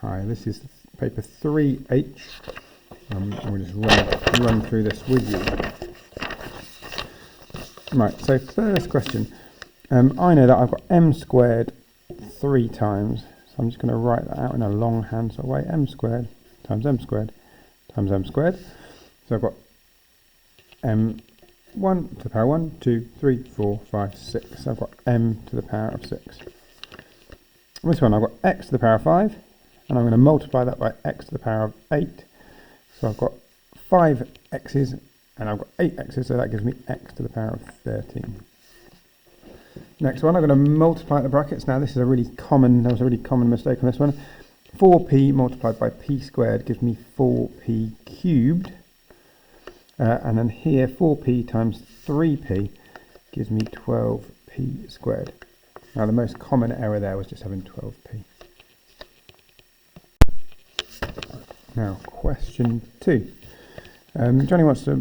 Hi, this is paper 3H. We'll just run through this with you. Right, so first question. I know that I've got m squared 3 times, so I'm just going to write that out in a longhand sort of way. M squared times m squared times m squared. So I've got m1 to the power 1, 2, 3, 4, 5, 6. So I've got m to the power of 6. On this one I've got x to the power of 5, and I'm going to multiply that by x to the power of 8. So I've got 5 x's and I've got 8 x's, so that gives me x to the power of 13. Next one, I'm going to multiply the brackets. Now this is there was a really common mistake on this one. 4p multiplied by p squared gives me 4p cubed. And then here 4p times 3p gives me 12p squared. Now the most common error there was just having 12p. Now question 2. Johnny wants to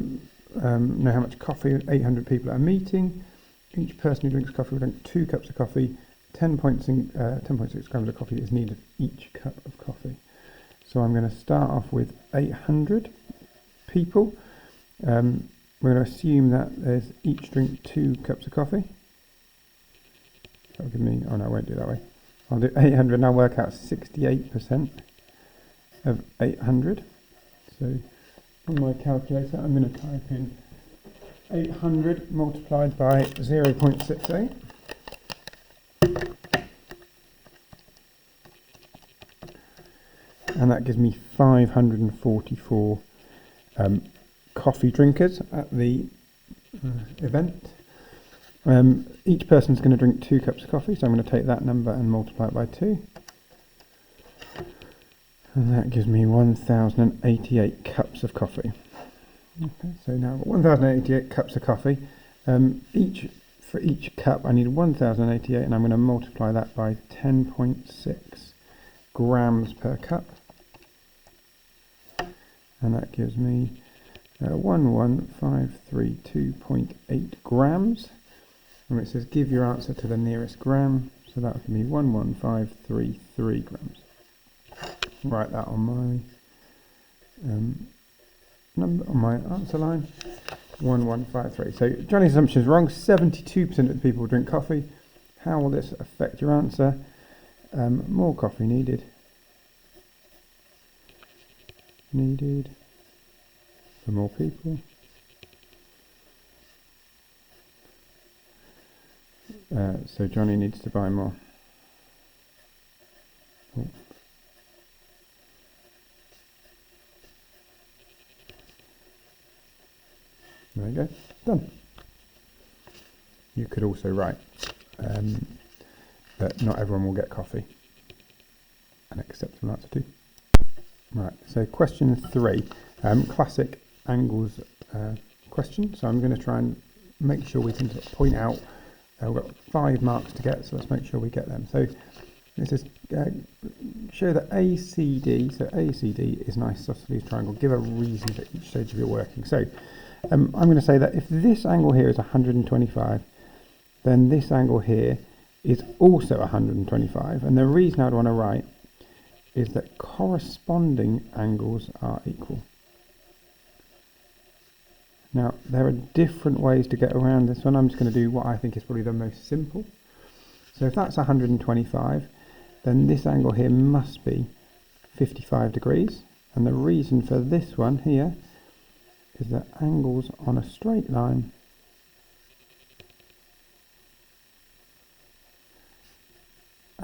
know how much coffee 800 people at a meeting. Each person who drinks coffee will drink 2 cups of coffee. 10.6 grams of coffee is needed for each cup of coffee. So I'm going to start off with 800 people. We're going to assume that there's each drink 2 cups of coffee. That'll give me, oh no, I won't do it that way. I'll do 800 and I'll work out 68% of 800. So on my calculator, I'm going to type in 800 multiplied by 0.68. And that gives me 544 coffee drinkers at the event. Each person's going to drink 2 cups of coffee, so I'm going to take that number and multiply it by 2. And that gives me 1,088 cups of coffee. Okay, so now I've got 1,088 cups of coffee. For each cup I need 1,088, and I'm going to multiply that by 10.6 grams per cup. And that gives me 11532.8 grams. And it says give your answer to the nearest gram, so that would give me 11533 grams. Write that on my number on my answer line, 1153. So Johnny's assumption is wrong. 72% of the people drink coffee. How will this affect your answer? More coffee needed for more people. So Johnny needs to buy more. Oh. There you go, done. You could also write that not everyone will get coffee. An acceptable answer too. Right, so question 3, classic angles question. So I'm going to try and make sure we can sort of point out, we've got 5 marks to get, so let's make sure we get them. So this is show that ACD, so ACD is an isosceles triangle. Give a reason for each stage of your working. So I'm going to say that if this angle here is 125, then this angle here is also 125. And the reason I'd want to write is that corresponding angles are equal. Now, there are different ways to get around this one. I'm just going to do what I think is probably the most simple. So if that's 125, then this angle here must be 55 degrees. And the reason for this one here is that angles on a straight line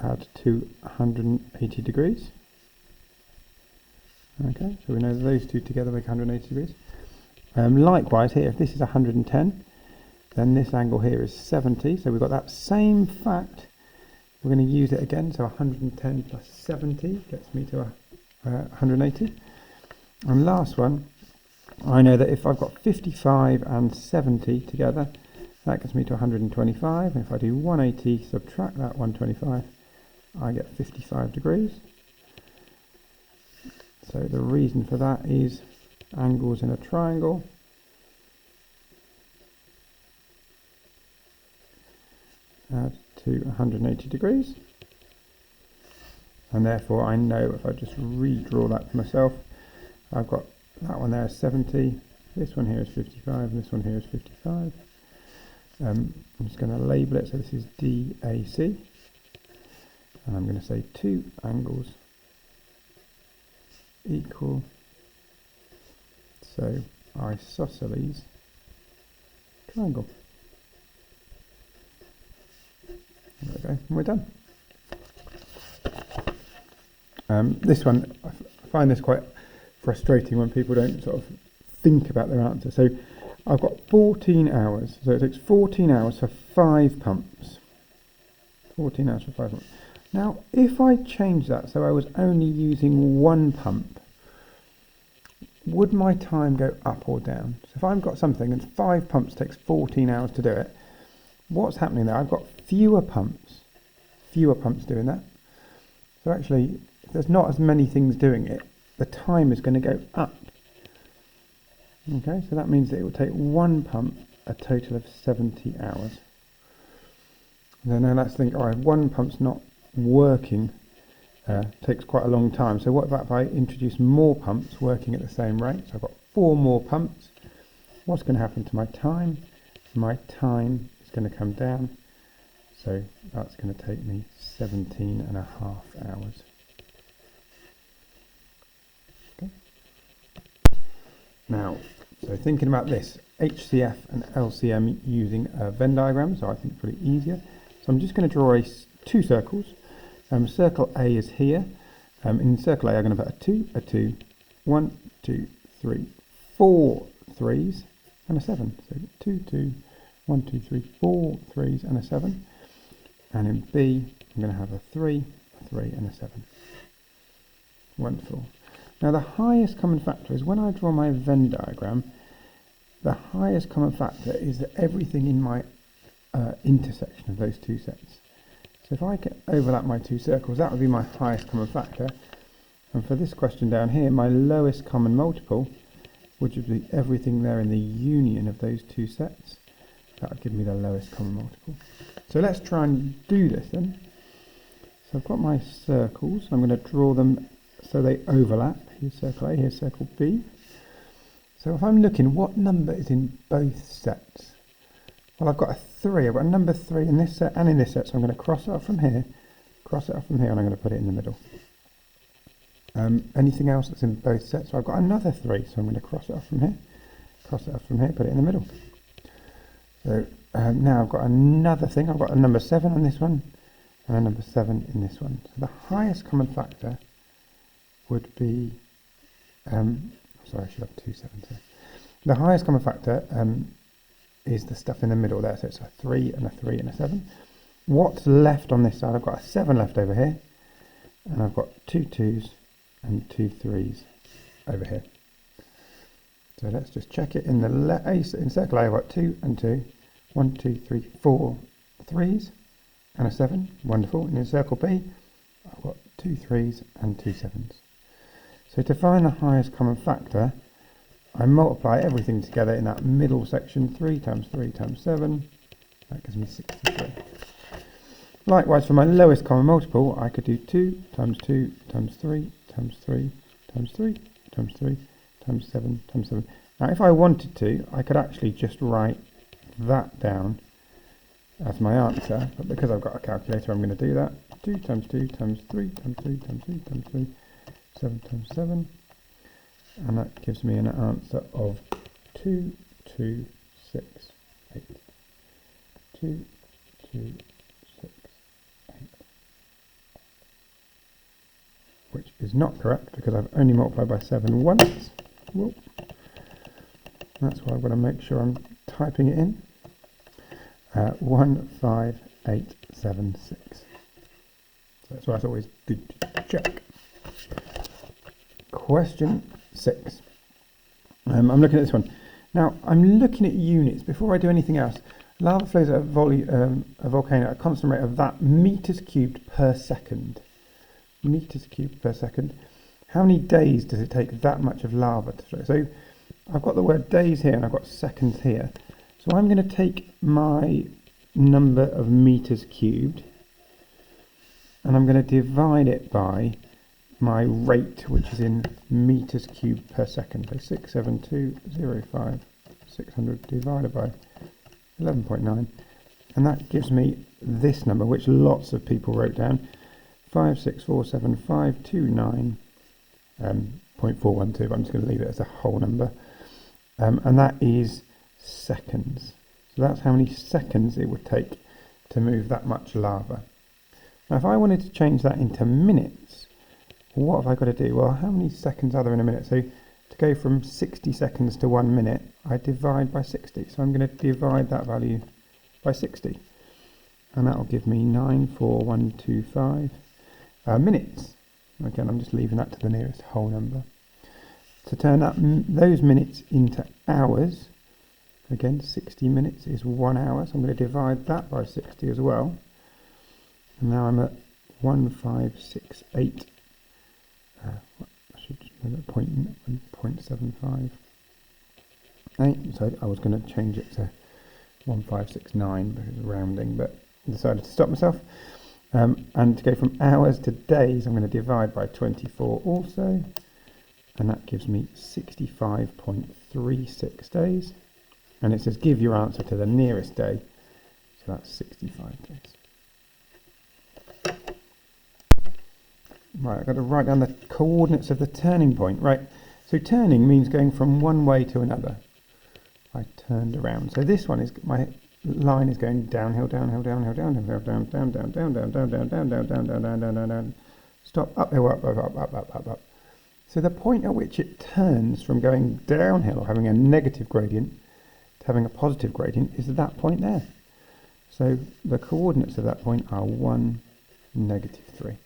add to 180 degrees. Okay, so we know that those two together make 180 degrees. Likewise here, if this is 110, then this angle here is 70. So we've got that same fact. We're going to use it again. So 110 plus 70 gets me to 180. And last one, I know that if I've got 55 and 70 together, that gets me to 125. And if I do 180, subtract that 125, I get 55 degrees. So the reason for that is angles in a triangle add to 180 degrees. and therefore I know if I just redraw that for myself, I've got that one there is 70, this one here is 55, and this one here is 55. I'm just going to label it, so this is DAC, and I'm going to say 2 angles equal, so isosceles triangle. There we go, and we're done. This one, I find this quite frustrating when people don't sort of think about their answer. So I've got 14 hours, so it takes 14 hours for 5 pumps. 14 hours for 5 pumps. Now, if I change that so I was only using 1 pump, would my time go up or down? So if I've got something and 5 pumps takes 14 hours to do it, what's happening there? I've got fewer pumps doing that. So actually, if there's not as many things doing it, the time is going to go up. Okay, so that means that it will take 1 pump a total of 70 hours. And then let's think, all right, 1 pump's not working, takes quite a long time. So what about if I introduce more pumps working at the same rate? So I've got 4 more pumps. What's going to happen to my time? My time is going to come down. So that's going to take me 17.5 hours. Okay. Now, so thinking about this, HCF and LCM using a Venn diagram, so I think pretty easier. So I'm just going to draw 2 circles. Circle A is here. In circle A, I'm going to put a 2, 1, 2, 3, 4 3s and a 7. So 2, 2, 1, 2, 3, 4 3s and a 7. And in B, I'm going to have a 3, a 3 and a 7. Wonderful. Now the highest common factor is when I draw my Venn diagram, the highest common factor is that everything in my intersection of those 2 sets. So if I can overlap my 2 circles, that would be my highest common factor. And for this question down here, my lowest common multiple, which would be everything there in the union of those 2 sets, that would give me the lowest common multiple. So let's try and do this then. So I've got my circles. I'm going to draw them so they overlap. Here's circle A, here's circle B. So if I'm looking, what number is in both sets? Well, I've got a 3. I've got a number 3 in this set and in this set, so I'm going to cross it off from here, and I'm going to put it in the middle. Anything else that's in both sets? So I've got another 3, so I'm going to cross it off from here, put it in the middle. So now I've got another thing. I've got a number 7 on this one and a number 7 in this one. So the highest common factor would be, sorry, I should have 2 7s here. The highest common factor is the stuff in the middle there. So it's a 3 and a 3 and a 7. What's left on this side? I've got a 7 left over here, and I've got 2 2s and 2 3s over here. So let's just check it. In in circle A, I've got 2 and 2, 1, 2, 3, 4 3s and a 7. Wonderful. And in circle B, I've got 2 3s and 2 7s. So to find the highest common factor, I multiply everything together in that middle section. 3 times 3 times 7, that gives me 63. Likewise, for my lowest common multiple, I could do 2 times 2 times 3 times 3 times 3 times 3 times 7 times 7. Now if I wanted to, I could actually just write that down as my answer, but because I've got a calculator, I'm going to do that. 2 times 2 times 3 times 3 times 3 times 3, 7 times 7, and that gives me an answer of 2 2 6 8. 2 2 6 8, which is not correct because I've only multiplied by 7 once. Whoop. That's why I've got to make sure I'm typing it in. 15876. So that's why it's always good to check. Question 6. I'm looking at this one. Now, I'm looking at units. Before I do anything else, lava flows at a volcano at a constant rate of that meters cubed per second. Meters cubed per second. How many days does it take that much of lava to flow? So I've got the word days here and I've got seconds here. So I'm going to take my number of meters cubed and I'm going to divide it by my rate, which is in meters cubed per second. So 67205 600 divided by 11.9, and that gives me this number, which lots of people wrote down, 5647529.412. But I'm just going to leave it as a whole number, and that is seconds. So that's how many seconds it would take to move that much lava. Now, if I wanted to change that into minutes, what have I got to do? Well, how many seconds are there in a minute? So to go from 60 seconds to 1 minute, I divide by 60. So I'm going to divide that value by 60. And that will give me 94125 minutes. Again, I'm just leaving that to the nearest whole number. To turn those minutes into hours, again, 60 minutes is 1 hour. So I'm going to divide that by 60 as well. And now I'm at 1568. I should just move it 0.758. So I was going to change it to 1569 because of rounding, but I decided to stop myself. And to go from hours to days, I'm going to divide by 24 also, and that gives me 65.36 days. And it says give your answer to the nearest day, so that's 65 days. Right, I've got to write down the coordinates of the turning point. Right, so turning means going from one way to another. I turned around. So this one is, my line is going downhill, downhill, downhill, downhill, down, down, down, down, down, down, down, down, down, down, down, down, down, down, down. Stop, uphill, up, up, up, up, up, up, up. So the point at which it turns from going downhill, having a negative gradient, to having a positive gradient, is that point there. So the coordinates of that point are 1, -3.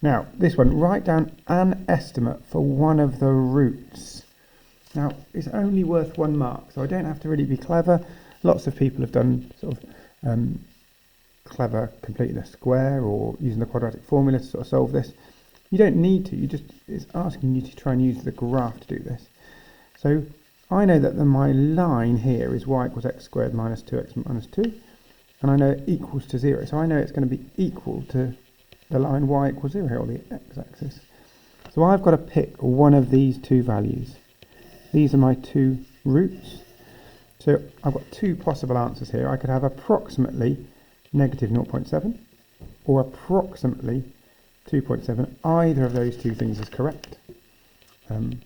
Now, this one, write down an estimate for one of the roots. Now, it's only worth 1 mark, so I don't have to really be clever. Lots of people have done sort of clever completing a square or using the quadratic formula to sort of solve this. You don't need to, it's asking you to try and use the graph to do this. So I know that my line here is y equals x squared minus 2x minus 2, and I know it equals to 0. So I know it's going to be equal to the line y equals 0 here, or the x-axis. So I've got to pick one of these two values. These are my two roots. So I've got two possible answers here. I could have approximately -0.7 or approximately 2.7. Either of those two things is correct. I'm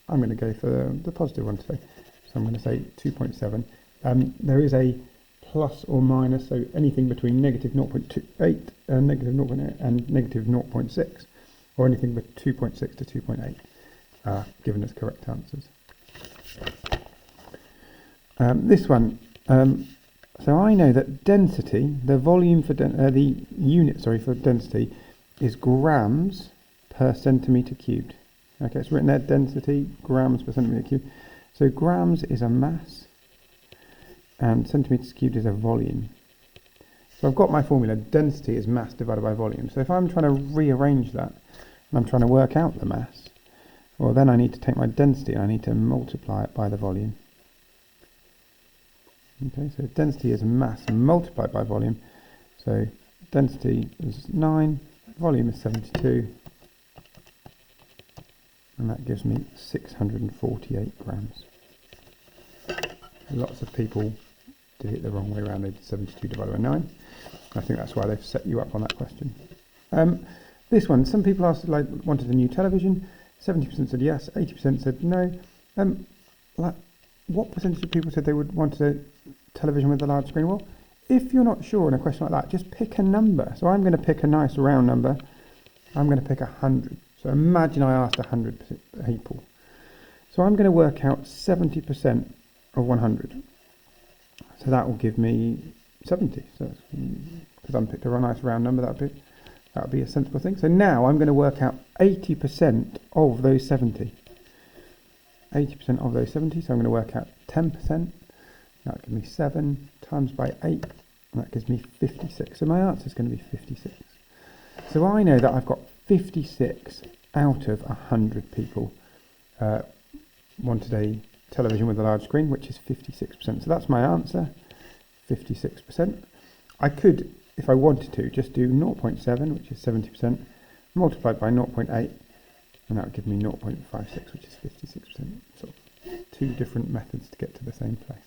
going to go for the positive one today. So I'm going to say 2.7. There is a plus or minus, so anything between -0.28 and -0.8 and -0.6, or anything with 2.6 to 2.8 are given as correct answers. This one, so I know that density, the volume for the unit, for density, is grams per centimetre cubed. Okay, it's written there, density, grams per centimetre cubed. So grams is a mass, and centimetres cubed is a volume. So I've got my formula, density is mass divided by volume. So if I'm trying to rearrange that, and I'm trying to work out the mass, well then I need to take my density and I need to multiply it by the volume. Okay, so density is mass multiplied by volume. So density is 9, volume is 72, and that gives me 648 grams. Lots of people did it the wrong way around. They did 72 divided by 9. I think that's why they've set you up on that question. This one, some people asked, wanted a new television. 70% said yes, 80% said no. What percentage of people said they would want a television with a large screen? Well, if you're not sure in a question like that, just pick a number. So I'm going to pick a nice round number. I'm going to pick 100. So imagine I asked 100 people. So I'm going to work out 70% of 100. So that will give me 70. So because I picked a nice round number, that would be a sensible thing. So now I'm going to work out 80% of those 70. 80% of those 70, so I'm going to work out 10%. That gives me 7 times by 8, and that gives me 56. So my answer is going to be 56. So I know that I've got 56 out of 100 people wanted a television with a large screen, which is 56%. So that's my answer, 56%. I could if I wanted to, just do 0.7, which is 70%, multiplied by 0.8, and that would give me 0.56, which is 56%. So two different methods to get to the same place.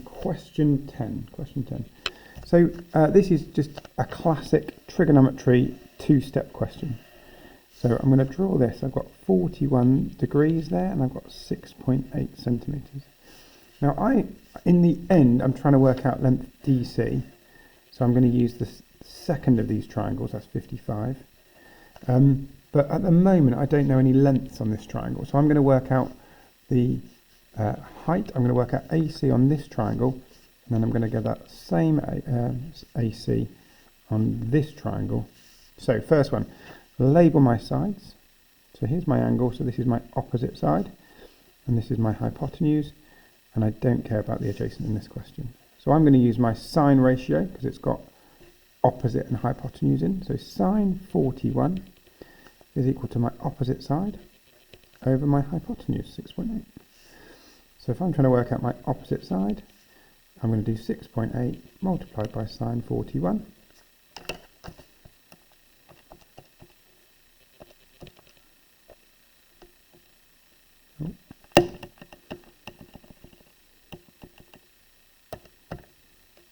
Question 10. So this is just a classic trigonometry two-step question. So I'm going to draw this. I've got 41 degrees there, and I've got 6.8 centimetres. Now, in the end, I'm trying to work out length DC. So I'm going to use the second of these triangles, that's 55. But at the moment, I don't know any lengths on this triangle. So I'm going to work out the height. I'm going to work out AC on this triangle, and then I'm going to get that same AC on this triangle. So first one, label my sides. So here's my angle, so this is my opposite side, and this is my hypotenuse, and I don't care about the adjacent in this question. So I'm going to use my sine ratio, because it's got opposite and hypotenuse in. So sine 41 is equal to my opposite side over my hypotenuse, 6.8. So if I'm trying to work out my opposite side, I'm going to do 6.8 multiplied by sine 41.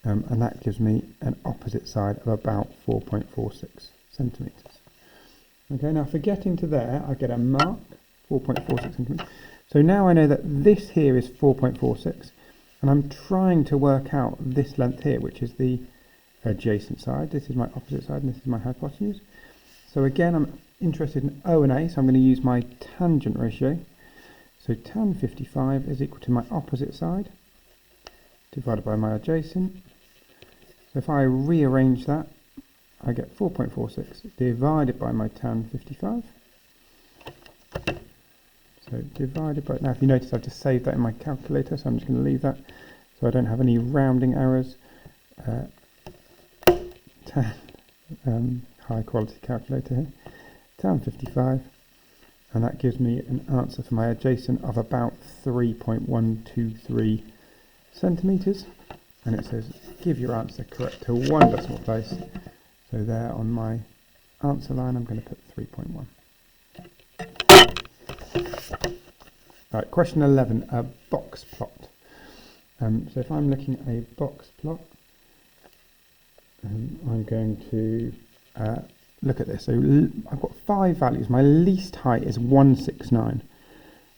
And that gives me an opposite side of about 4.46 centimetres. Okay, now for getting to there, I get a mark, 4.46 centimetres. So now I know that this here is 4.46, and I'm trying to work out this length here, which is the adjacent side. This is my opposite side, and this is my hypotenuse. So again, I'm interested in O and A, so I'm going to use my tangent ratio. So tan 55 is equal to my opposite side divided by my adjacent. So if I rearrange that, I get 4.46 divided by my tan 55. So divided by, now if you notice I've just saved that in my calculator, so I'm just going to leave that so I don't have any rounding errors. High quality calculator here, tan 55, and that gives me an answer for my adjacent of about 3.123 centimetres, and it says give your answer correct to one decimal place. So there on my answer line I'm going to put 3.1. Right, question 11, a box plot. So if I'm looking at a box plot, I'm going to look at this. So I've got 5 values. My least height is 169.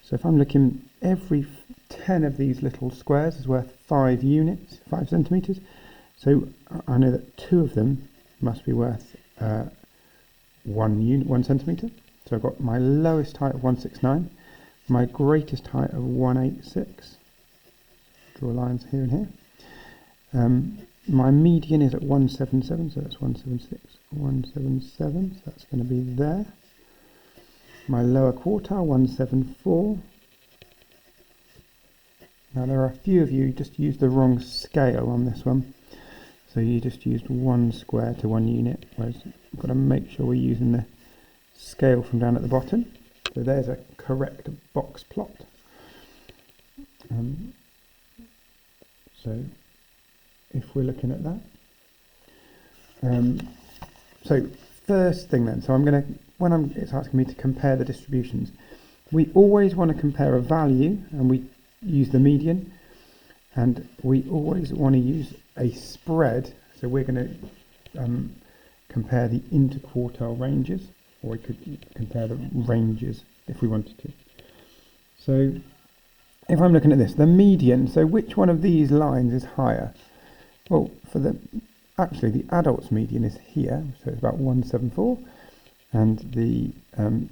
So if I'm looking, every 10 of these little squares is worth 5 units, 5 centimetres. So I know that 2 of them must be worth 1 centimetre. So I've got my lowest height of 169, my greatest height of 186. Draw lines here and here. My median is at 177, so that's 176, 177, so that's going to be there. My lower quartile, 174. Now there are a few of you who just used the wrong scale on this one. So you just used 1 square to 1 unit, whereas you've got to make sure we're using the scale from down at the bottom. So there's a correct box plot. So if we're looking at that, so first thing then, so I'm going to, it's asking me to compare the distributions, we always want to compare a value, and we use the median, and we always want to use a spread. So we're going to compare the interquartile ranges, or we could compare the ranges if we wanted to. So if I'm looking at this, the median, so which one of these lines is higher? Well, actually the adults median is here, so it's about 174, and the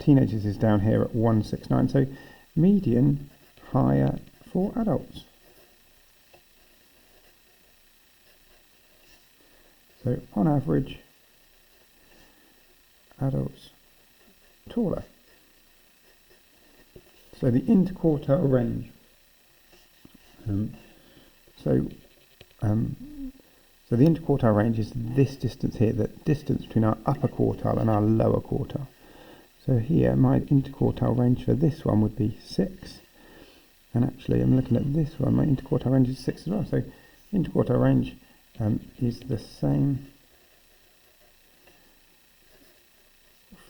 teenagers is down here at 169. So median higher for adults. So on average, adults taller. So the interquartile range. So the interquartile range is this distance here, the distance between our upper quartile and our lower quartile. So here, my interquartile range for this one would be 6, And actually, I'm looking at this one, my interquartile range is 6 as well. So interquartile range is the same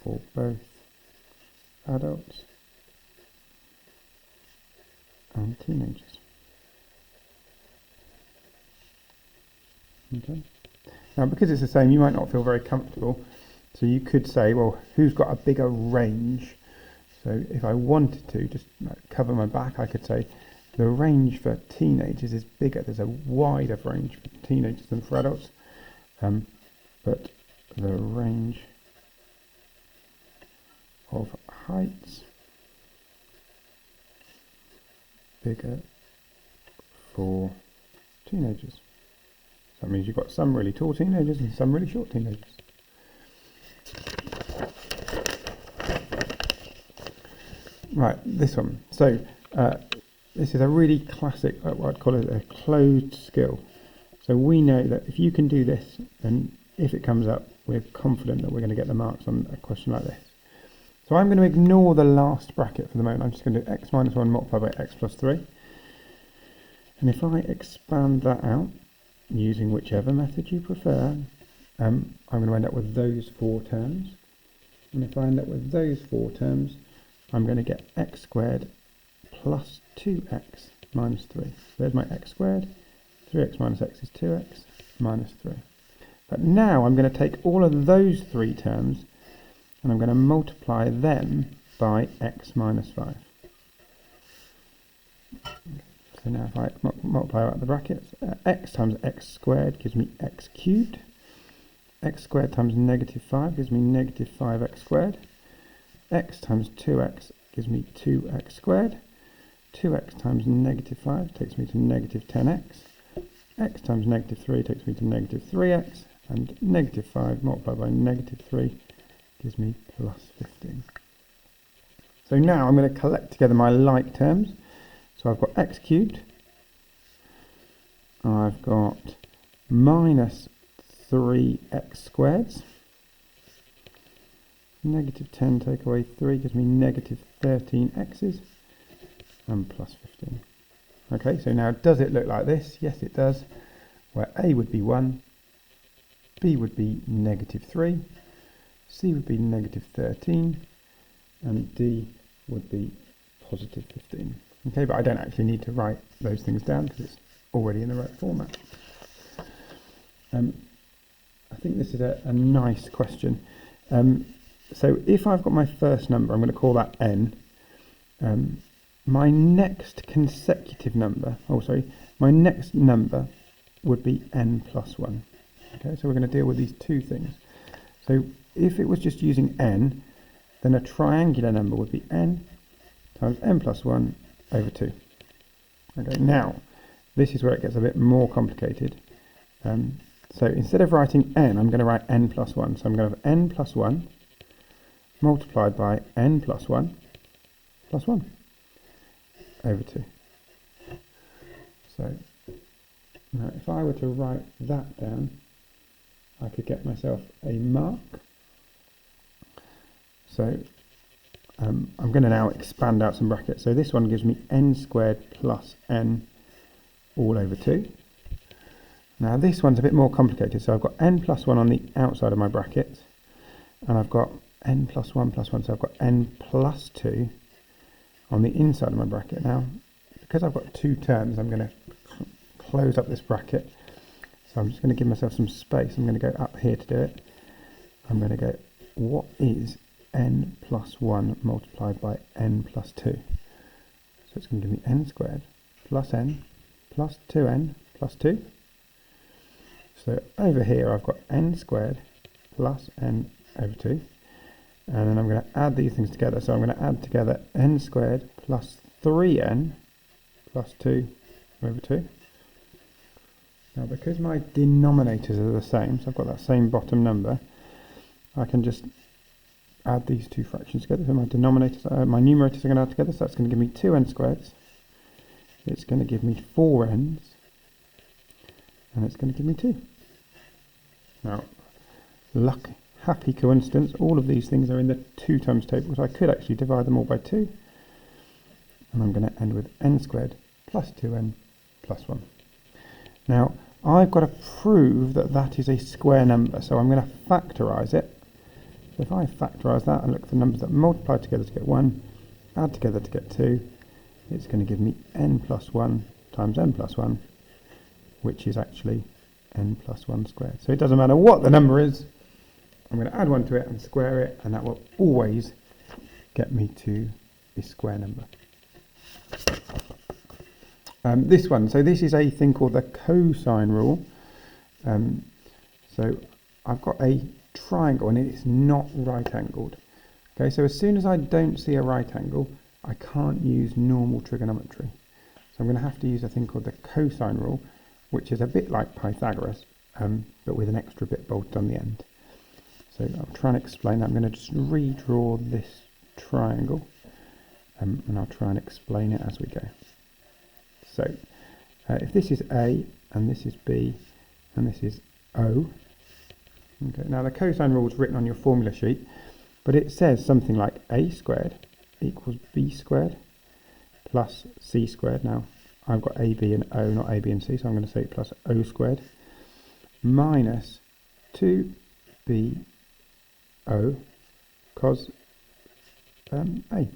for both adults and teenagers. Okay. Now, because it's the same, you might not feel very comfortable. So you could say, well, who's got a bigger range? So if I wanted to just cover my back, I could say the range for teenagers is bigger. There's a wider range for teenagers than for adults. But the range of heights bigger for teenagers. So that means you've got some really tall teenagers and some really short teenagers. Right, this one. So this is a really classic, what I'd call it a closed skill. So we know that if you can do this, then if it comes up, we're confident that we're going to get the marks on a question like this. So I'm going to ignore the last bracket for the moment. I'm just going to do x minus 1 multiplied by x plus 3. And if I expand that out, using whichever method you prefer, I'm going to end up with those 4 terms. And if I end up with those 4 terms, I'm going to get x squared plus 2x minus 3. So there's my x squared. 3x minus x is 2x minus 3. But now I'm going to take all of those 3 terms and I'm going to multiply them by x minus 5. So now if I multiply out the brackets, x times x squared gives me x cubed. X squared times negative 5 gives me negative 5x squared. X times 2x gives me 2x squared. 2x times negative 5 takes me to negative 10x. X times negative 3 takes me to negative 3x. And negative 5 multiplied by negative 3 gives me plus 15. So now I'm going to collect together my like terms. So I've got x cubed. I've got minus 3x squareds. Negative 10 take away 3 gives me negative 13x's and plus 15. Okay, so now does it look like this? Yes, it does. Where a would be 1, b would be negative 3, c would be negative 13, and d would be positive 15. Okay, but I don't actually need to write those things down because it's already in the right format. I think this is a nice question. So if I've got my first number, I'm going to call that n. My next consecutive number, my next number would be n plus 1. Okay, so we're going to deal with these two things. So if it was just using n, then a triangular number would be n times n plus 1 over 2. Okay, now this is where it gets a bit more complicated. So instead of writing n, I'm going to write n plus 1. So I'm going to have n plus 1 multiplied by n plus 1 plus 1 over 2. So now if I were to write that down, I could get myself a mark. So I'm going to now expand out some brackets. So this one gives me n squared plus n all over 2. Now this one's a bit more complicated. So I've got n plus 1 on the outside of my bracket, and I've got n plus 1 plus 1, so I've got n plus 2 on the inside of my bracket. Now, because I've got 2 terms, I'm going to close up this bracket. So I'm just going to give myself some space. I'm going to go up here to do it. I'm going to go, what is n plus 1 multiplied by n plus 2? So it's going to give me n squared plus n plus 2n plus 2. So over here I've got n squared plus n over 2. And then I'm going to add these things together. So I'm going to add together n squared plus 3n plus 2 over 2. Now because my denominators are the same, so I've got that same bottom number, I can just add these two fractions together. So my numerators are going to add together, so that's going to give me 2n squareds. It's going to give me 4n's, and it's going to give me 2. Now, happy coincidence, all of these things are in the 2 times table, so I could actually divide them all by 2. and I'm going to end with n squared plus 2n plus 1. Now, I've got to prove that that is a square number, so I'm going to factorise it. So if I factorise that and look for numbers that multiply together to get 1, add together to get 2, it's going to give me n plus 1 times n plus 1, which is actually n plus 1 squared. So it doesn't matter what the number is, I'm going to add 1 to it and square it, and that will always get me to a square number. This one, so this is a thing called the cosine rule. So I've got a triangle and it's not right angled. Okay, so as soon as I don't see a right angle, I can't use normal trigonometry. So I'm going to have to use a thing called the cosine rule, which is a bit like Pythagoras, but with an extra bit bolted on the end. So I'll try and explain that. I'm going to just redraw this triangle, and I'll try and explain it as we go. So if this is A, and this is B, and this is O, okay, now the cosine rule is written on your formula sheet, but it says something like A squared equals B squared plus C squared. Now, I've got A, B and O, not A, B and C, so I'm going to say plus O squared minus 2B O cos A.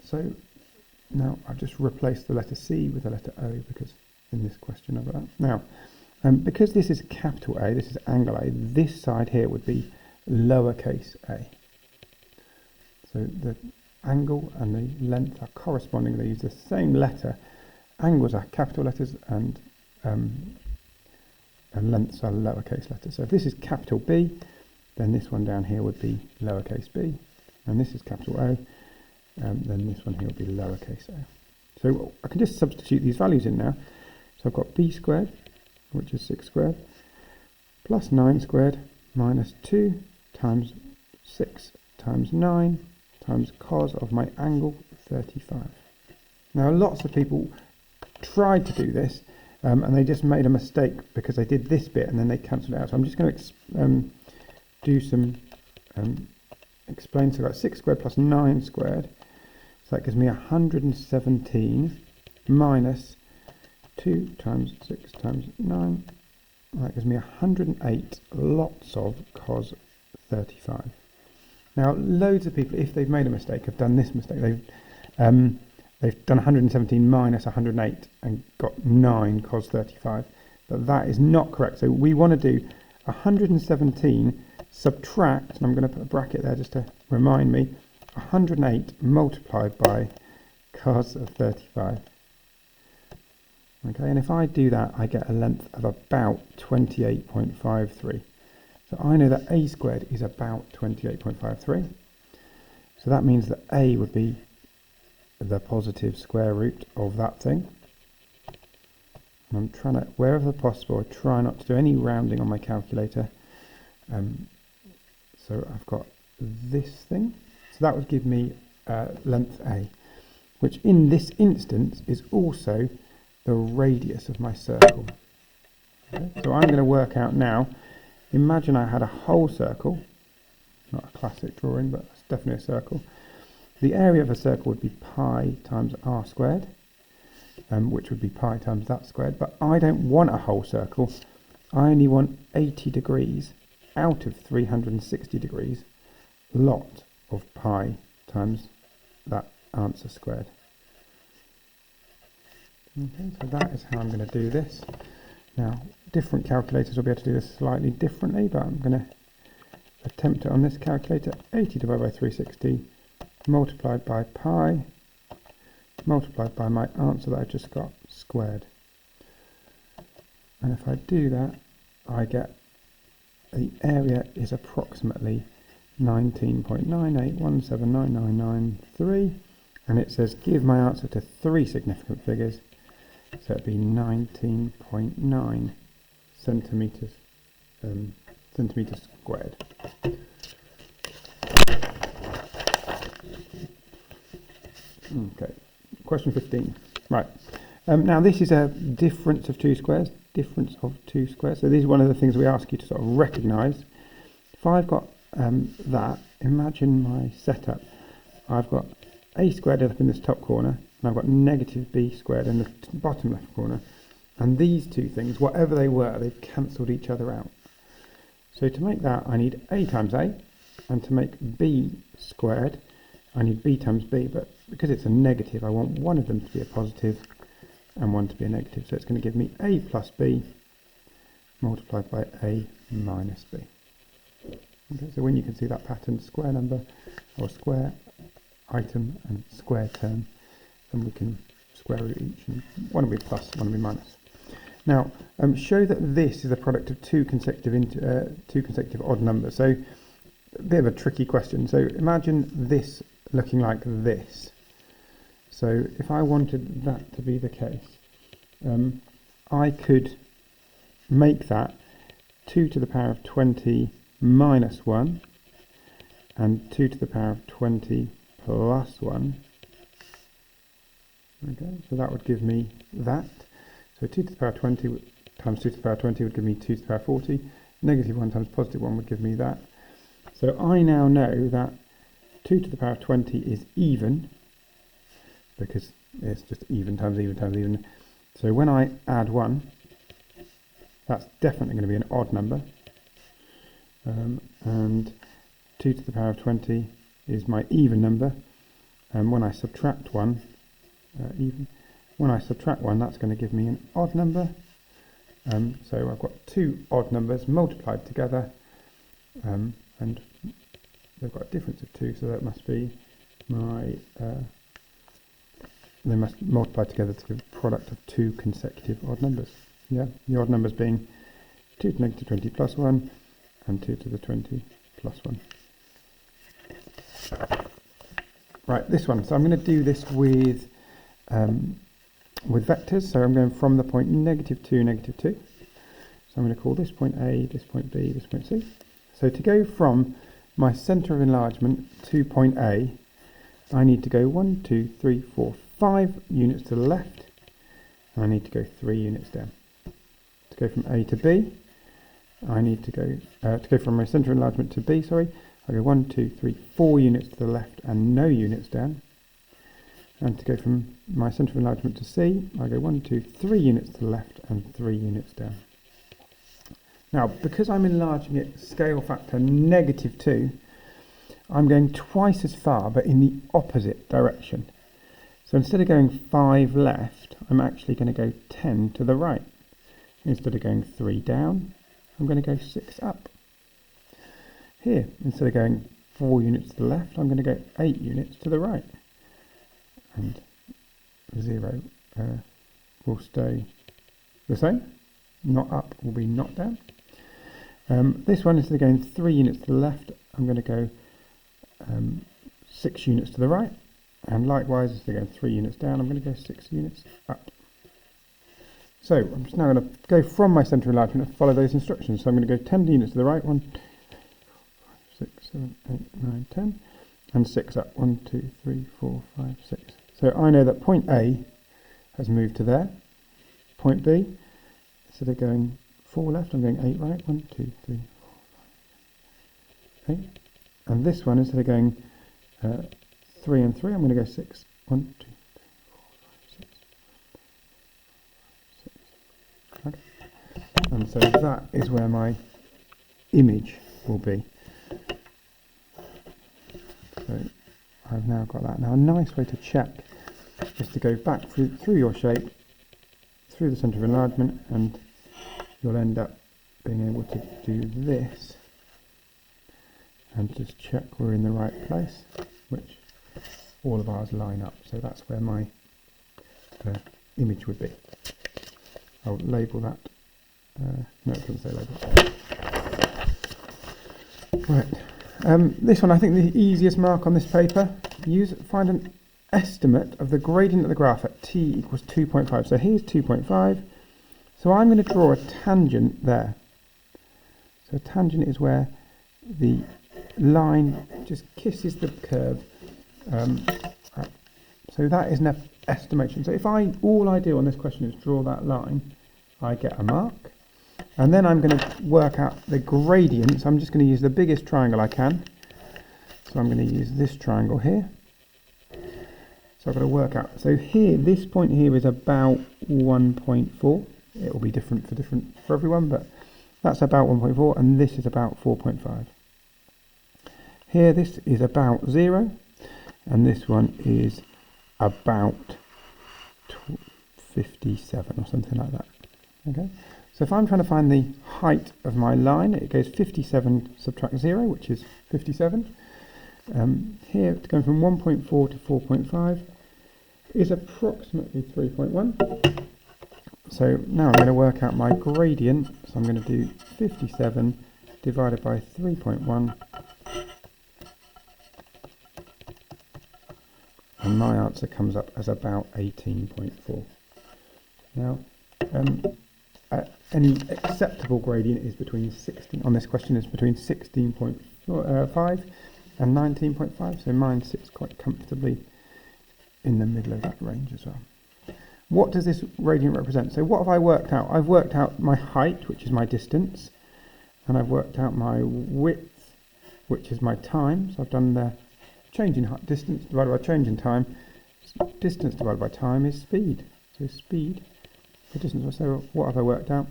So now I've just replaced the letter C with the letter O because in this question I've got that. Now, because this is capital A, this is angle A, this side here would be lowercase a. So the angle and the length are corresponding. They use the same letter. Angles are capital letters and lengths are lowercase letters. So if this is capital B, then this one down here would be lowercase b, and this is capital O, then this one here would be lowercase a. So I can just substitute these values in now. So I've got b squared, which is 6 squared, plus 9 squared, minus 2 times 6 times 9 times cos of my angle 35. Now lots of people tried to do this and they just made a mistake because they did this bit and then they cancelled it out. So I'm just going to do some explain. So I've got 6 squared plus 9 squared, so that gives me 117 minus 2 times 6 times 9, that gives me 108 lots of cos 35. Now loads of people, if they've made a mistake, have done this mistake. They've done 117 minus 108 and got 9 cos 35, but that is not correct. So we want to do 117 subtract, and I'm going to put a bracket there just to remind me, 108 multiplied by cos of 35. Okay, and if I do that, I get a length of about 28.53. So I know that a squared is about 28.53. So that means that a would be the positive square root of that thing. And I'm trying to, wherever possible, I try not to do any rounding on my calculator. So I've got this thing. So that would give me length a, which in this instance is also the radius of my circle. Okay, so I'm going to work out now, imagine I had a whole circle, not a classic drawing, but it's definitely a circle. The area of a circle would be pi times r squared, which would be pi times that squared, but I don't want a whole circle, I only want 80 degrees out of 360 degrees, lot of pi times that answer squared. Okay, so that is how I'm going to do this. Now, different calculators will be able to do this slightly differently, but I'm going to attempt it on this calculator. 80 divided by 360 multiplied by pi multiplied by my answer that I just got squared. And if I do that, I get the area is approximately 19.98179993, and it says give my answer to 3 significant figures. So it'd be 19.9 centimeters squared. Okay, question 15. Right, now this is a difference of two squares. So this is one of the things we ask you to sort of recognise. If I've got that, imagine my setup. I've got a squared up in this top corner, and I've got negative b squared in the bottom left corner. And these two things, whatever they were, they've cancelled each other out. So to make that, I need a times a, and to make b squared, I need b times b, but because it's a negative, I want one of them to be a positive and one to be a negative. So it's going to give me a plus b multiplied by a minus b. Okay, so when you can see that pattern, square number or square item and square term, then we can square root each, and one will be plus, one will be minus. Now, show that this is a product of two consecutive odd numbers. So, a bit of a tricky question. So, imagine this looking like this. So, if I wanted that to be the case, I could make that 2 to the power of 20 minus 1 and 2 to the power of 20 plus 1. Okay, so that would give me that. So 2 to the power 20 times 2 to the power 20 would give me 2 to the power 40. Negative 1 times positive 1 would give me that. So I now know that 2 to the power 20 is even, because it's just even times even times even. So when I add 1, that's definitely going to be an odd number. And 2 to the power of 20 is my even number. And when I subtract 1, when I subtract 1, that's going to give me an odd number. So I've got two odd numbers multiplied together, and they've got a difference of 2, so that must be my, they must multiply together to give a product of two consecutive odd numbers. Yeah, the odd numbers being 2 to the negative 20 plus 1 and 2 to the 20 plus 1. Right, this one. So I'm going to do this with vectors. So I'm going from the point negative 2, negative 2. So I'm going to call this point A, this point B, this point C. So to go from my centre of enlargement to point A, I need to go 1, 2, 3, 4, 5 units to the left, and I need to go 3 units down. To go from A to B, I need to go from my centre of enlargement to B, I go 1, 2, 3, 4 units to the left and no units down. And to go from my centre of enlargement to C, I go 1, 2, 3 units to the left and 3 units down. Now, because I'm enlarging it scale factor negative 2, I'm going twice as far, but in the opposite direction. So instead of going 5 left, I'm actually going to go 10 to the right. Instead of going 3 down, I'm going to go 6 up. Here, instead of going 4 units to the left, I'm going to go 8 units to the right. And 0 will stay the same. Not up will be not down. This one, instead of going 3 units to the left, I'm going to go 6 units to the right. And likewise, instead of going 3 units down, I'm going to go 6 units up. So I'm just now going to go from my centre of enlargement and follow those instructions. So I'm going to go 10 units to the right, 1, 6, 7, 8, 9, 10, and 6 up, 1, 2, 3, 4, 5, 6. So I know that point A has moved to there. Point B, instead of going 4 left, I'm going 8 right, 1, 2, 3, 4, 5, 8. And this one, instead of going 3 and 3, I'm going to go 6, 1, 2, 3, 4, 5, 6. Okay. And so that is where my image will be. So I've now got that. Now a nice way to check is to go back through your shape, through the centre of enlargement, and you'll end up being able to do this and just check we're in the right place, which all of ours line up. So that's where my image would be. I'll label that. No, it doesn't say label. Right. This one, I think the easiest mark on this paper, find an estimate of the gradient of the graph at t equals 2.5. So here's 2.5. So I'm going to draw a tangent there. So a tangent is where the line just kisses the curve. So that is an estimation. So if all I do on this question is draw that line, I get a mark. And then I'm going to work out the gradient. So I'm just going to use the biggest triangle I can. So I'm going to use this triangle here. So I've got to work out. So here, this point here is about 1.4. It will be different for everyone, but that's about 1.4, and this is about 4.5. Here, this is about 0, and this one is about 57 or something like that. Okay. So if I'm trying to find the height of my line, it goes 57 subtract 0, which is 57. Here, it's going from 1.4 to 4.5 is approximately 3.1. So now I'm going to work out my gradient. So I'm going to do 57 divided by 3.1. And my answer comes up as about 18.4. Now, any acceptable gradient is between 16, on this question is between 16.5 and 19.5, so mine sits quite comfortably in the middle of that range as well. What does this gradient represent? So what have I worked out? I've worked out my height, which is my distance, and I've worked out my width, which is my time. So I've done the change in distance divided by change in time. Distance divided by time is speed. So speed, the distance. So what have I worked out?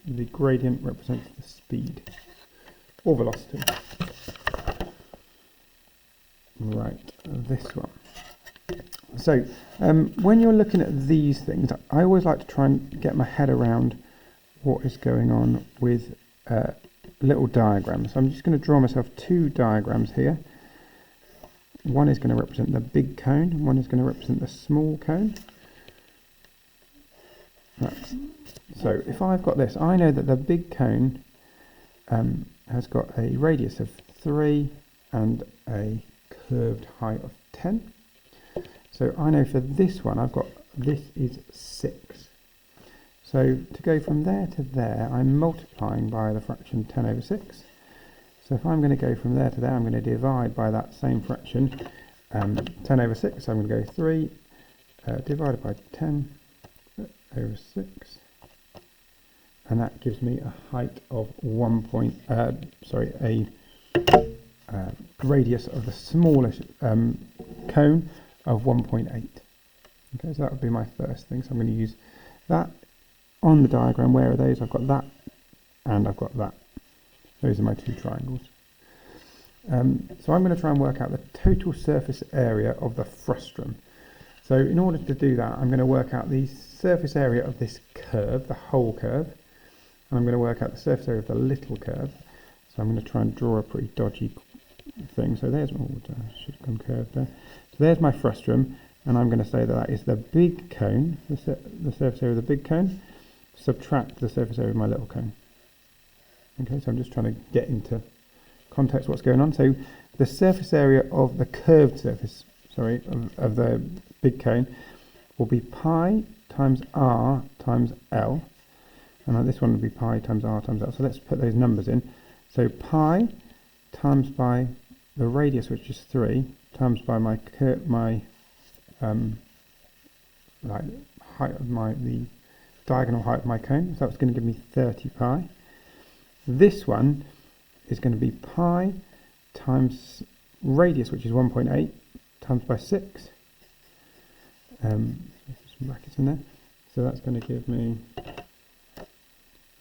The gradient represents the speed or velocity. Right, this one. So when you're looking at these things, I always like to try and get my head around what is going on with little diagrams. So I'm just going to draw myself two diagrams here. One is going to represent the big cone, and one is going to represent the small cone. Right. So if I've got this, I know that the big cone has got a radius of 3 and a curved height of 10. So I know for this one, I've got, this is 6. So to go from there to there, I'm multiplying by the fraction 10 over 6. So if I'm going to go from there to there, I'm going to divide by that same fraction, 10 over 6. So I'm going to go 3 divided by 10 over 6. And that gives me a height of a radius of the smallest cone of 1.8. Okay, so that would be my first thing. So I'm going to use that on the diagram. Where are those? I've got that and I've got that. Those are my two triangles. So I'm going to try and work out the total surface area of the frustum. So in order to do that, I'm going to work out the surface area of this curve, the whole curve. And I'm going to work out the surface area of the little curve. So I'm going to try and draw a pretty dodgy thing. So there's, should have gone curved there. So there's my frustum, and I'm going to say that that is the big cone, the surface area of the big cone, subtract the surface area of my little cone. Okay, so I'm just trying to get into context what's going on. So the surface area of the curved surface, of the big cone will be pi times r times L. And this one would be pi times r times L. So let's put those numbers in. So pi times by the radius, which is 3, times by my height of the diagonal height of my cone. So that's going to give me 30 pi. This one is going to be pi times radius, which is 1.8, times by 6. Some brackets in there. So that's going to give me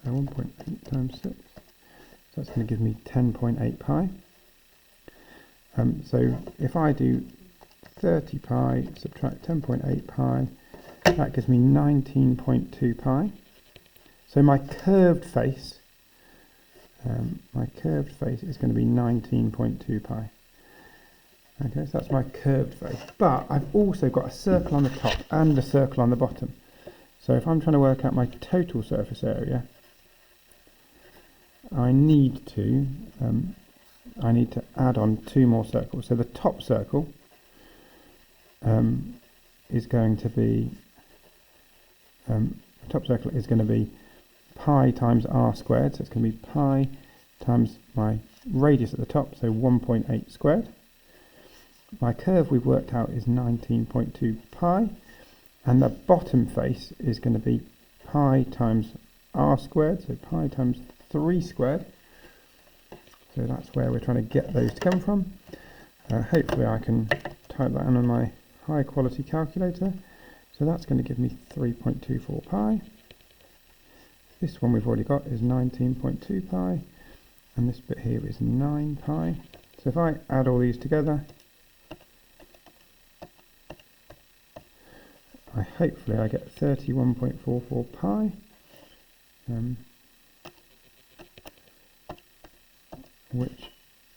1.8 times 6. So that's going to give me 10.8 pi. So if I do 30 pi subtract 10.8 pi, that gives me 19.2 pi. So my curved face is going to be 19.2 pi. Okay, so that's my curved face. But I've also got a circle on the top and a circle on the bottom. So if I'm trying to work out my total surface area, I need to add on 2 more circles. So the top circle is going to be pi times r squared. So it's going to be pi times my radius at the top, so 1.8 squared. My curve we've worked out is 19.2 pi, and the bottom face is going to be pi times r squared, so pi times 3 squared. So that's where we're trying to get those to come from. Hopefully I can type that in on my high quality calculator. So that's going to give me 3.24 pi. This one we've already got is 19.2 pi, and this bit here is 9 pi. So if I add all these together, hopefully I get 31.44 pi, which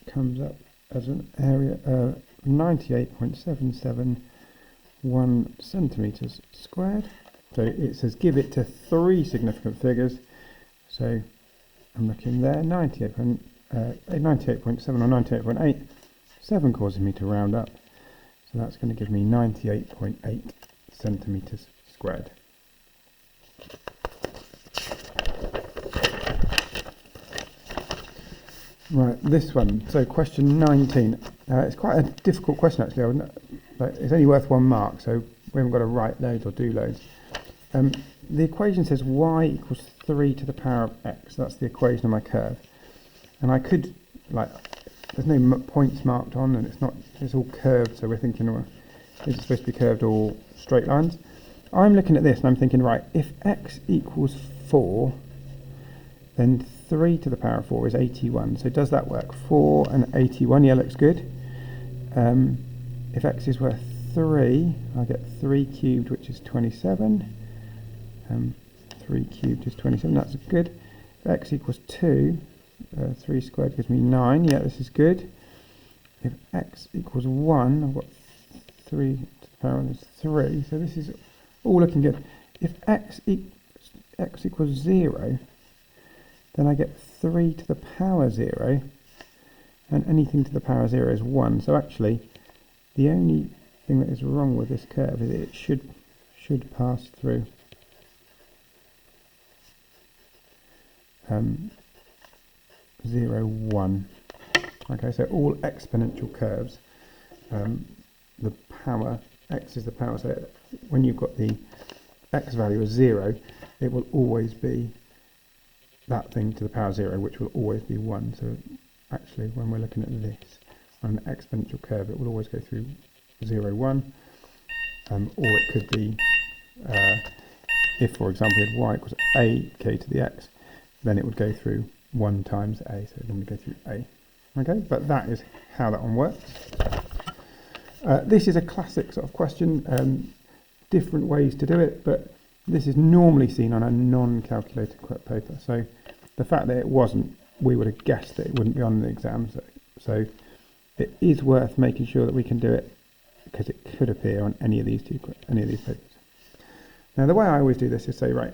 comes up as an area of 98.771 centimetres squared. So it says give it to 3 significant figures. So I'm looking there, 98.7 or 98.8. 7 causes me to round up. So that's going to give me 98.8 centimetres squared. Right, this one. So question 19. It's quite a difficult question actually, but it's only worth 1 mark, so we haven't got to write loads or do loads. The equation says y equals 3 to the power of x. That's the equation of my curve. And I could, there's no points marked on, and it's all curved, so we're thinking, well, is it supposed to be curved or straight lines? I'm looking at this and I'm thinking, right, if x equals 4, then 3 to the power of 4 is 81. So does that work? 4 and 81, yeah, looks good. If x is worth 3, I get 3 cubed, which is 27. 3 cubed is 27, that's good. If x equals 2, 3 squared gives me 9, yeah, this is good. If x equals 1, I've got 3 to the power of 3, so this is all looking good. If x equals 0, then I get 3 to the power 0, and anything to the power 0 is 1. So actually, the only thing that is wrong with this curve is it should pass through 0, 1. Okay, so all exponential curves, the power, x is the power, so when you've got the x value as 0, it will always be that thing to the power 0, which will always be 1. So actually, when we're looking at this on an exponential curve, it will always go through 0, 1, or it could be, if for example we had y equals ak to the x, then it would go through 1 times a, so then we go through a. Okay, but that is how that one works. This is a classic sort of question, different ways to do it, but this is normally seen on a non-calculated paper. So the fact that it wasn't, we would have guessed that it wouldn't be on the exam. So it is worth making sure that we can do it, because it could appear on any of these papers. Now the way I always do this is say, right,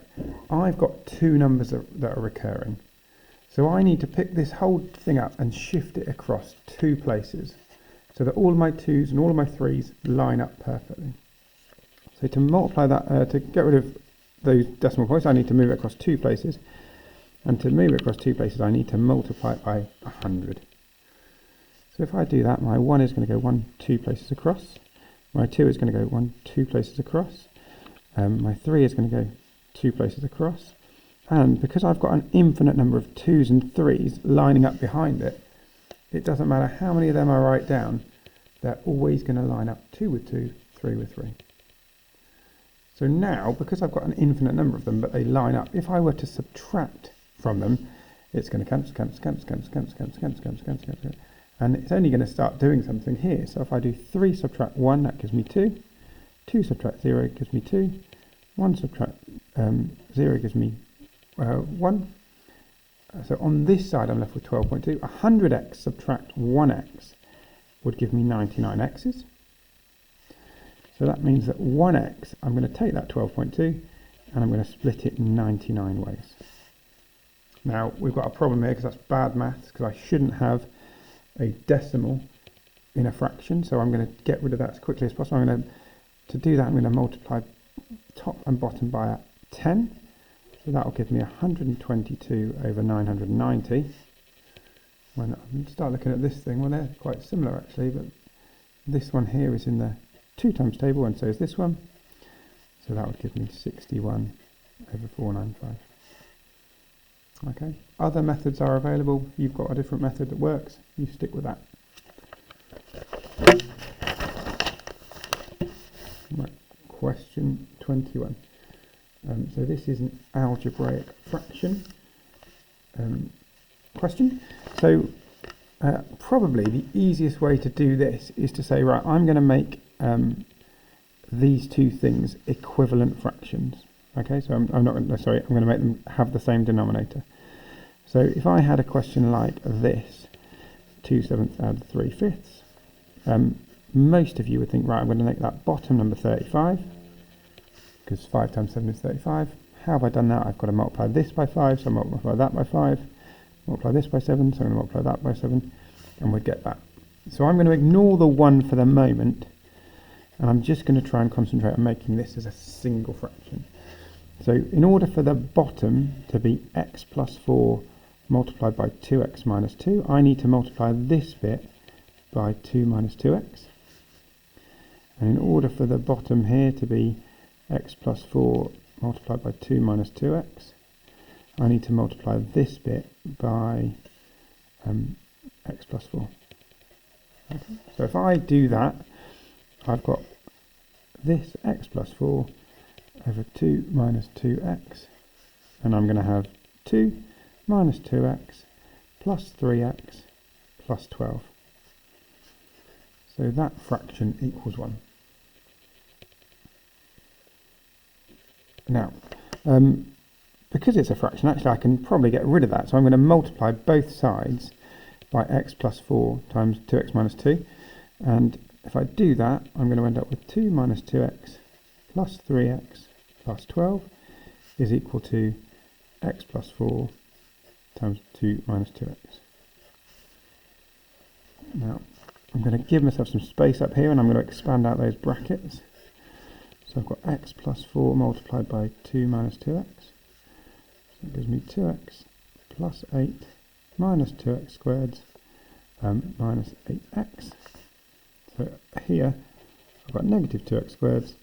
I've got 2 numbers that are recurring. So I need to pick this whole thing up and shift it across 2 places so that all of my 2s and all of my 3s line up perfectly. So to multiply that, to get rid of those decimal points, I need to move it across 2 places. And to move it across 2 places, I need to multiply it by 100. So if I do that, my 1 is going to go 2 places across. My 2 is going to go 2 places across. My 3 is going to go 2 places across. And because I've got an infinite number of 2s and 3s lining up behind it, it doesn't matter how many of them I write down, they're always going to line up 2 with 2, 3 with 3. So now, because I've got an infinite number of them, but they line up, if I were to subtract from them, it's going to cancel, and it's only going to start doing something here. So if I do 3 subtract 1, that gives me 2. 2 subtract 0 gives me 2. 1 subtract 0 gives me 1. So on this side I'm left with 12.2. 100x subtract 1x would give me 99x's. So that means that 1x, I'm going to take that 12.2 and I'm going to split it 99 ways. Now we've got a problem here because that's bad maths, because I shouldn't have a decimal in a fraction, so I'm going to get rid of that as quickly as possible. To do that, I'm going to multiply top and bottom by 10. So that will give me 122 over 990. When I start looking at this thing, well, they're quite similar actually, but this one here is in the 2 times table, and so is this one. So that would give me 61 over 495. Okay. Other methods are available. If you've got a different method that works, you stick with that. Question 21. So this is an algebraic fraction question. So probably the easiest way to do this is to say, right, I'm going to make these two things equivalent fractions. Okay, so I'm going to make them have the same denominator. So if I had a question like this, 2/7 add 3/5, most of you would think, right, I'm going to make that bottom number 35, because 5 times 7 is 35. How have I done that? I've got to multiply this by 5, so I multiply that by 5, multiply this by 7, so I'm going to multiply that by 7, and we'd get that. So I'm going to ignore the 1 for the moment, and I'm just going to try and concentrate on making this as a single fraction. So in order for the bottom to be x plus 4 multiplied by 2x minus 2, I need to multiply this bit by 2 minus 2x. And in order for the bottom here to be x plus 4 multiplied by 2 minus 2x, I need to multiply this bit by x plus 4. Okay. So if I do that, I've got this x plus 4 over 2 minus 2x, and I'm going to have 2 minus 2x plus 3x plus 12. So that fraction equals 1. Now, because it's a fraction, actually I can probably get rid of that, so I'm going to multiply both sides by x plus 4 times 2x minus 2, and if I do that, I'm going to end up with 2 minus 2x plus 3x plus 12 is equal to x plus 4 times 2 minus 2x. Now, I'm going to give myself some space up here, and I'm going to expand out those brackets. So I've got x plus 4 multiplied by 2 minus 2x. So it gives me 2x plus 8 minus 2x squared minus 8x. So here I've got negative 2x squared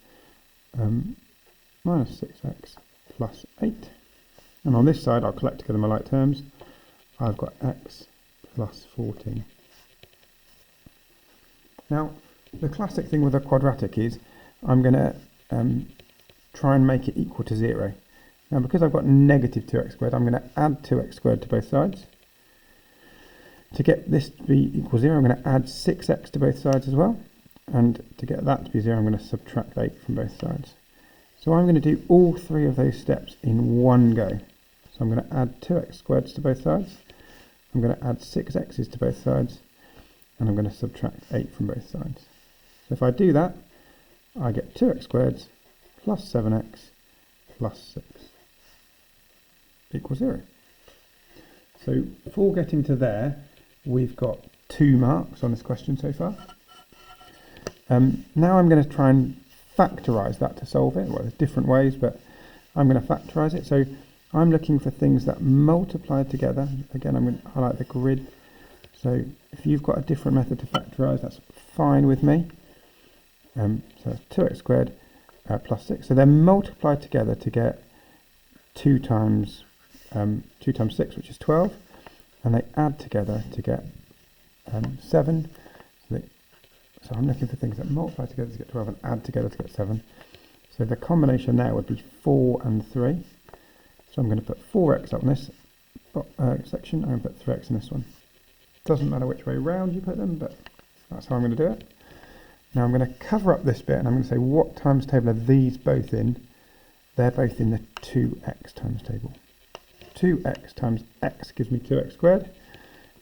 minus 6x plus 8. And on this side, I'll collect together my like terms. I've got x plus 14. Now, the classic thing with a quadratic is I'm going to try and make it equal to 0. Now, because I've got negative 2x squared, I'm going to add 2x squared to both sides. To get this to be equal 0, I'm going to add 6x to both sides as well. And to get that to be 0, I'm going to subtract 8 from both sides. So I'm going to do all three of those steps in one go. So I'm going to add 2x squared to both sides. I'm going to add 6x's to both sides. And I'm going to subtract 8 from both sides. So if I do that, I get 2x squared plus 7x plus 6 equals 0. So before getting to there, we've got 2 marks on this question so far. Now I'm going to try and factorise that to solve it. Well, there's different ways, but I'm going to factorise it. So I'm looking for things that multiply together. Again, I'm going to highlight the grid. So if you've got a different method to factorise, that's fine with me. So that's 2x squared plus 6. So they're multiplied together to get 2 times 6, which is 12. And they add together to get 7. So I'm looking for things that multiply together to get 12 and add together to get 7. So the combination there would be 4 and 3. So I'm going to put 4x up in this section. I'm going to put 3x in this one. Doesn't matter which way round you put them, but that's how I'm going to do it. Now I'm going to cover up this bit, and I'm going to say, what times table are these both in? They're both in the 2x times table. 2x times x gives me 2x squared.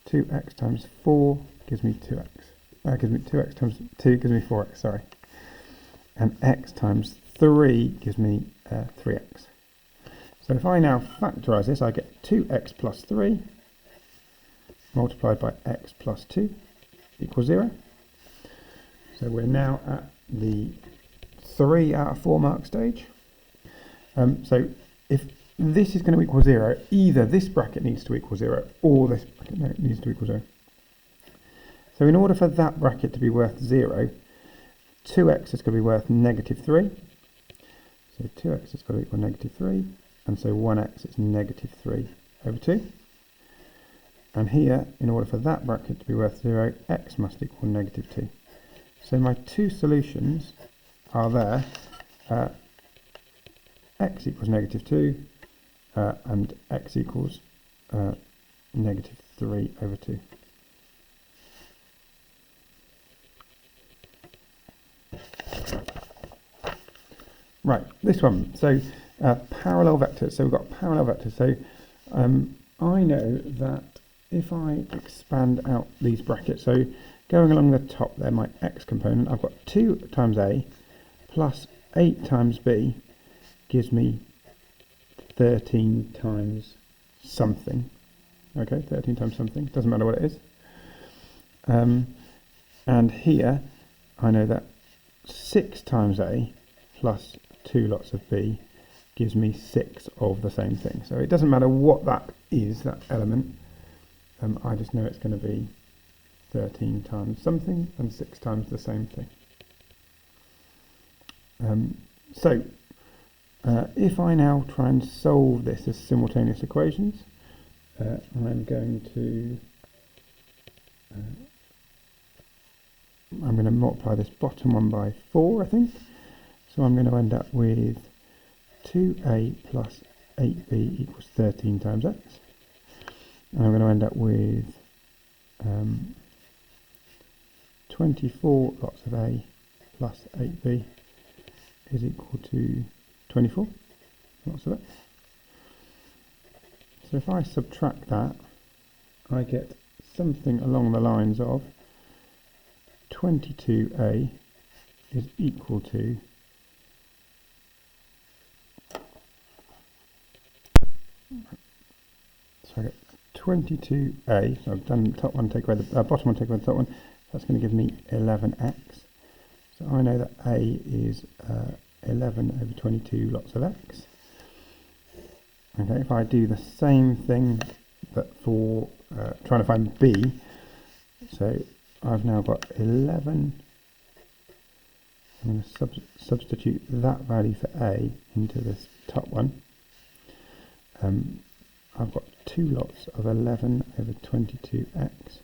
2x times 4 gives me 2x. Gives me 2x times 2 gives me 4x, sorry. And x times 3 gives me 3x. So if I now factorise this, I get 2x plus 3 multiplied by x plus 2 equals 0. So we're now at the 3 out of 4 mark stage. So if this is going to equal 0, either this bracket needs to equal 0 or this bracket needs to equal 0. So in order for that bracket to be worth 0, 2x is going to be worth negative 3. So 2x is going to equal negative 3. And so 1x is negative 3 over 2. And here, in order for that bracket to be worth 0, x must equal negative 2. So my two solutions are there. x equals negative 2 and x equals negative 3 over 2. Right, this one. So parallel vectors. So we've got parallel vectors. So I know that if I expand out these brackets, so going along the top there, my x component, I've got 2 times a plus 8 times b gives me 13 times something. Okay, 13 times something, doesn't matter what it is. And here, I know that 6 times a plus 2 lots of b gives me 6 of the same thing. So it doesn't matter what that is, that element. I just know it's going to be 13 times something and 6 times the same thing. If I now try and solve this as simultaneous equations, I'm going to multiply this bottom one by 4, I think. So I'm going to end up with 2a plus 8b equals 13 times x. And I'm going to end up with 24 lots of a plus 8b is equal to 24 lots of x. So if I subtract that, I get something along the lines of 22a is equal to so I get 22a, so I've done the top one, take away the bottom one, take away the top one, that's going to give me 11x. So I know that a is 11 over 22 lots of x. Okay, if I do the same thing but for trying to find b, so I've now got 11. I'm going to substitute that value for a into this top one. I've got 2 lots of 11 over 22x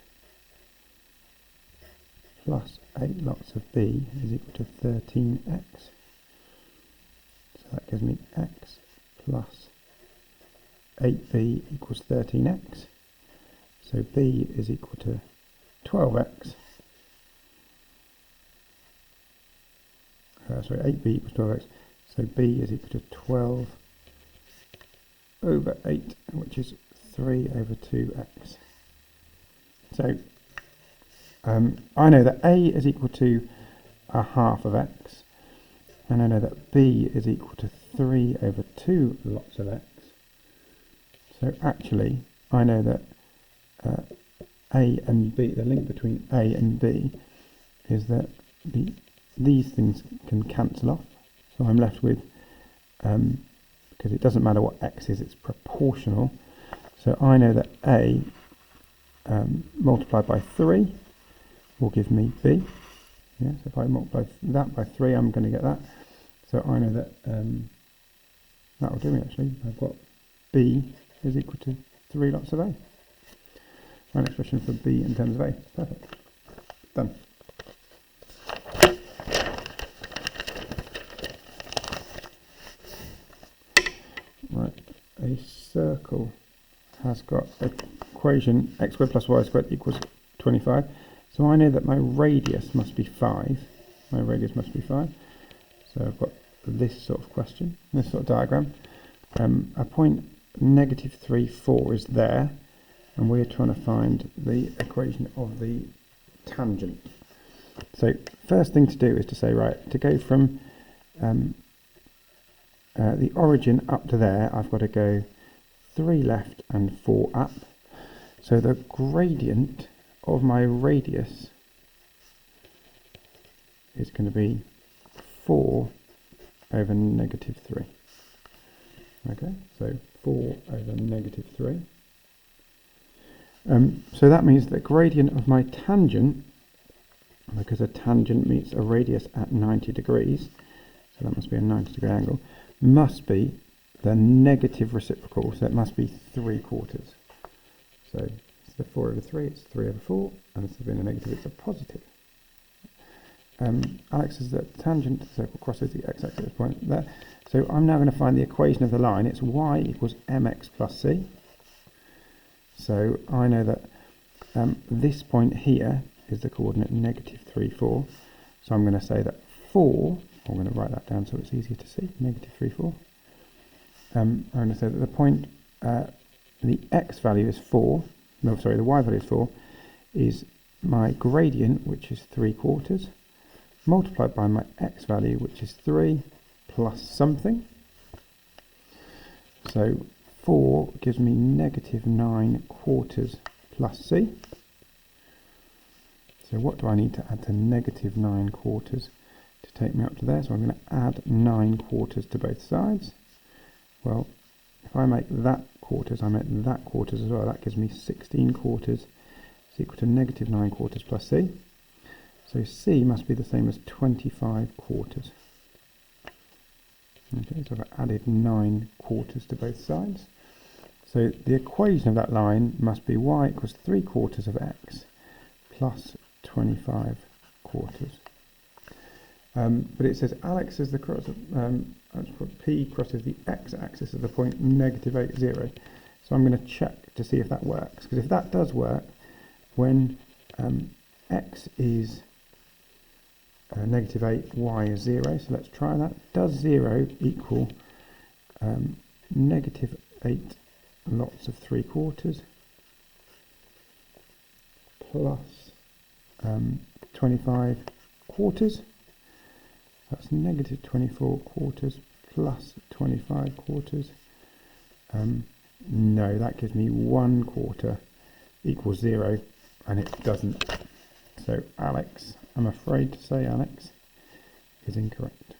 plus 8 lots of b is equal to 13x. So that gives me x plus 8b equals 13x. So b is equal to 12x. Sorry, 8b equals 12x. So b is equal to 12 over 8, which is 3 over 2x. So I know that a is equal to a half of x, and I know that b is equal to 3 over 2 lots of x. So actually, I know that a and b, the link between a and b, is that these things can cancel off. So I'm left with, because it doesn't matter what x is, it's proportional. So I know that a multiplied by 3 will give me b. Yeah, so if I multiply that by 3, I'm going to get that. So I know that that will do me actually. I've got b is equal to 3 lots of a. My expression for b in terms of a. Perfect. Done. Right, a circle has got equation x squared plus y squared equals 25. So I know that my radius must be 5. My radius must be 5. So I've got this sort of question, this sort of diagram. A point negative 3, 4 is there, and we're trying to find the equation of the tangent. So first thing to do is to say, right, to go from the origin up to there, I've got to go 3 left and 4 up. So the gradient of my radius is going to be 4 over negative 3. Okay, so 4 over negative 3. So that means the gradient of my tangent, because a tangent meets a radius at 90 degrees, so that must be a 90-degree angle, must be the negative reciprocal, so it must be 3/4. So instead of 4 over 3, it's 3 over 4, and instead of being a negative, it's a positive. Alex is the tangent to the circle crosses the x-axis at this point there. So I'm now going to find the equation of the line. It's y equals mx plus c. So I know that this point here is the coordinate negative 3, 4. So I'm going to say that 4, I'm going to write that down so it's easier to see, negative 3, 4. I'm going to say that the point, the x value is 4, no, sorry, the y value is 4, is my gradient, which is 3/4, multiplied by my x value, which is 3, plus something. So 4 gives me negative 9/4 plus c. So what do I need to add to negative 9/4 to take me up to there? So I'm going to add 9/4 to both sides. Well, if I make that quarters, I make that quarters as well. That gives me 16/4 is equal to negative 9/4 plus c. So c must be the same as 25/4. Okay, so I've added 9/4 to both sides. So the equation of that line must be y equals 3/4 of x plus 25/4. But it says Alex is the cross of, P crosses the x-axis at the point negative 8, 0. So I'm going to check to see if that works. Because if that does work, when x is negative 8, y is 0. So let's try that. Does 0 equal negative 8 lots of 3/4 plus 25/4? That's negative 24/4 plus 25/4. No, that gives me 1/4 equals 0, and it doesn't. So Alex, I'm afraid to say Alex is incorrect.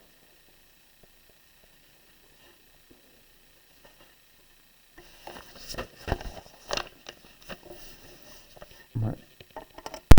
Right.